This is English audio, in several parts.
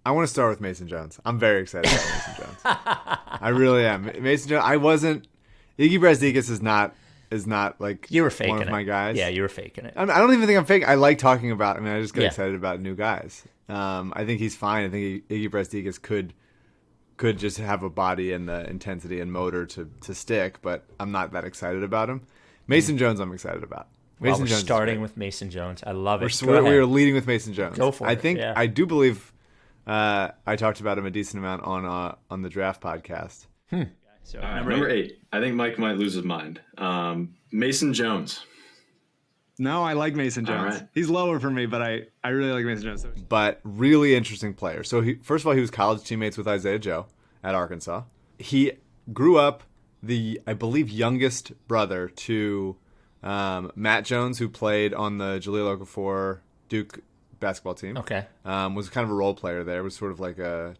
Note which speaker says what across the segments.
Speaker 1: I want to start with Mason Jones. I'm very excited about Mason Jones. I really am. Mason Jones. I wasn't. Iggy Brazdeikis is not like
Speaker 2: You were faking
Speaker 1: one of my guys.
Speaker 2: Yeah, you were faking it.
Speaker 1: I don't even think I'm fake. I like talking about. I just get
Speaker 2: Yeah.
Speaker 1: excited about new guys. I think he's fine. I think Iggy Brazdeikis could just have a body and the intensity and motor to stick, but I'm not that excited about him. Mason Jones, I'm excited about.
Speaker 2: Well,
Speaker 1: Mason
Speaker 2: we're
Speaker 1: Jones
Speaker 2: starting with Mason Jones. I love it.
Speaker 1: we're leading with Mason Jones.
Speaker 2: Go for it.
Speaker 1: I think
Speaker 2: Yeah.
Speaker 1: I do believe I talked about him a decent amount on the draft podcast.
Speaker 2: So
Speaker 3: All right, number 8. I think Mike might lose his mind. Mason Jones.
Speaker 1: No, I like Mason Jones.
Speaker 3: All right.
Speaker 1: He's lower for me, but I really like Mason Jones. But really interesting player. So first of all, he was college teammates with Isaiah Joe at Arkansas. He grew up I believe, youngest brother to Matt Jones, who played on the Jahlil Okafor Duke basketball team.
Speaker 2: Okay.
Speaker 1: Was kind of a role player there. Was sort of like a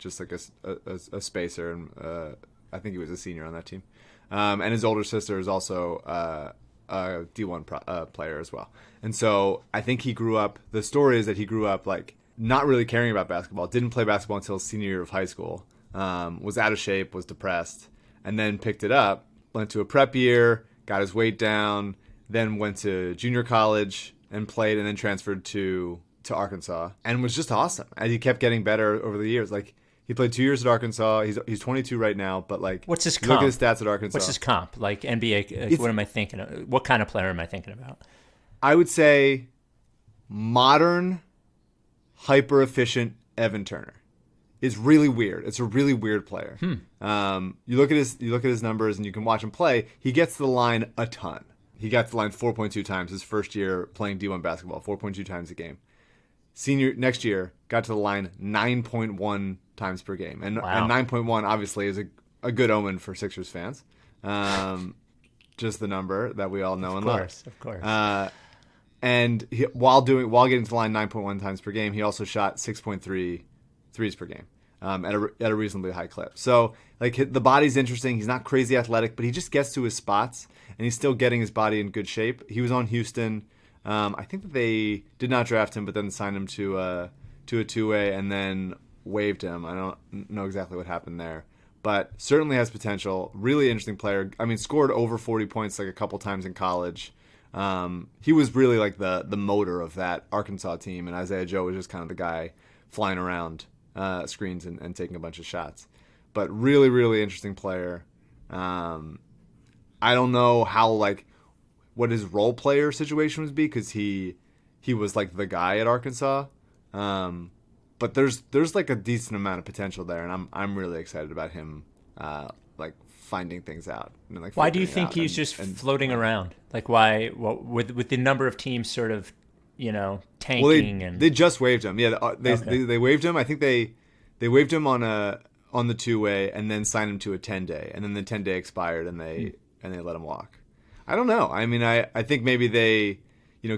Speaker 1: spacer, and I think he was a senior on that team. And his older sister is also a D1 player as well. And so I think he grew up. The story is that he grew up like not really caring about basketball. Didn't play basketball until his senior year of high school. Was out of shape. Was depressed. And then picked it up. Went to a prep year. Got his weight down. Then went to junior college and played, and then transferred to Arkansas, and was just awesome. And he kept getting better over the years. Like he played 2 years at Arkansas. He's 22 right now, but like
Speaker 2: What's his
Speaker 1: you look
Speaker 2: comp?
Speaker 1: at his stats at Arkansas.
Speaker 2: What's his comp? Like NBA, what am I thinking of? What kind of player am I thinking about?
Speaker 1: I would say modern, hyper efficient Evan Turner. Is really weird. It's a really weird player. You look at his numbers and you can watch him play. He gets to the line a ton. He got to the line 4.2 times his first year playing D1 basketball, 4.2 times a game. Next year, got to the line 9.1 times per game. And 9.1 obviously is a good omen for Sixers fans. Just the number that we all know and love.
Speaker 2: Of course.
Speaker 1: And while getting to the line 9.1 times per game, he also shot 6.3 threes per game at a reasonably high clip. So like the body's interesting. He's not crazy athletic, but he just gets to his spots, and he's still getting his body in good shape. He was on Houston. I think that they did not draft him, but then signed him to a two-way and then waived him. I don't know exactly what happened there, but certainly has potential. Really interesting player. I mean, scored over 40 points like a couple times in college. He was really like the motor of that Arkansas team, and Isaiah Joe was just kind of the guy flying around screens and taking a bunch of shots. But really, really interesting player. I don't know how what his role player situation would be, because he was like the guy at Arkansas. But there's like a decent amount of potential there, and I'm really excited about him like finding things out. And, like,
Speaker 2: Why do you think he's just floating around? Like why? Well, with the number of teams sort of tanking
Speaker 1: they just waived him. Yeah, they waived him. I think they waived him on the two-way and then signed him to a 10-day, and then the 10-day expired and they let him walk. I don't know. I mean, I think maybe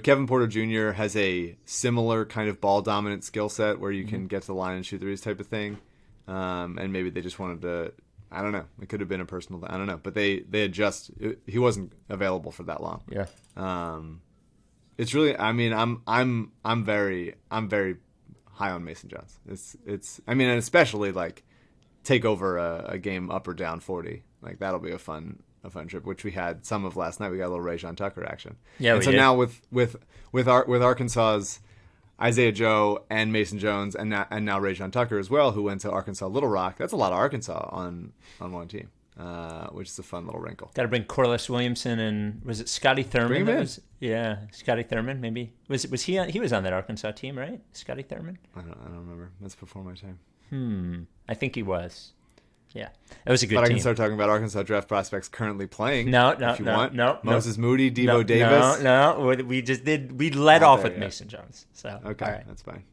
Speaker 1: Kevin Porter Jr. has a similar kind of ball dominant skill set where you can get to the line and shoot threes type of thing, and maybe they just wanted to. I don't know. It could have been a personal. I don't know, but they had just he wasn't available for that long.
Speaker 2: Yeah.
Speaker 1: It's really. I mean, I'm very high on Mason Jones. It's. I mean, and especially like take over a game up or down 40. Like that'll be a fun trip, which we had some of last night. We got a little Rajon Tucker action.
Speaker 2: Yeah.
Speaker 1: And so now with Arkansas's Isaiah Joe and Mason Jones and now Rajon Tucker as well, who went to Arkansas Little Rock. That's a lot of Arkansas on one team. Which is a fun little wrinkle.
Speaker 2: Got to bring Corliss Williamson and was it Scotty Thurman? Yeah, Scotty Thurman maybe. Was he on? He was on that Arkansas team, right? Scotty Thurman.
Speaker 1: I don't remember. That's before my time.
Speaker 2: I think he was. Yeah, it was a good
Speaker 1: team. But I
Speaker 2: team.
Speaker 1: can start talking about Arkansas draft prospects currently playing.
Speaker 2: If you want.
Speaker 1: Moses Moody, Devo Davis.
Speaker 2: No. We just did. We led off with Mason Jones. So
Speaker 1: okay,
Speaker 2: all right.
Speaker 1: That's fine.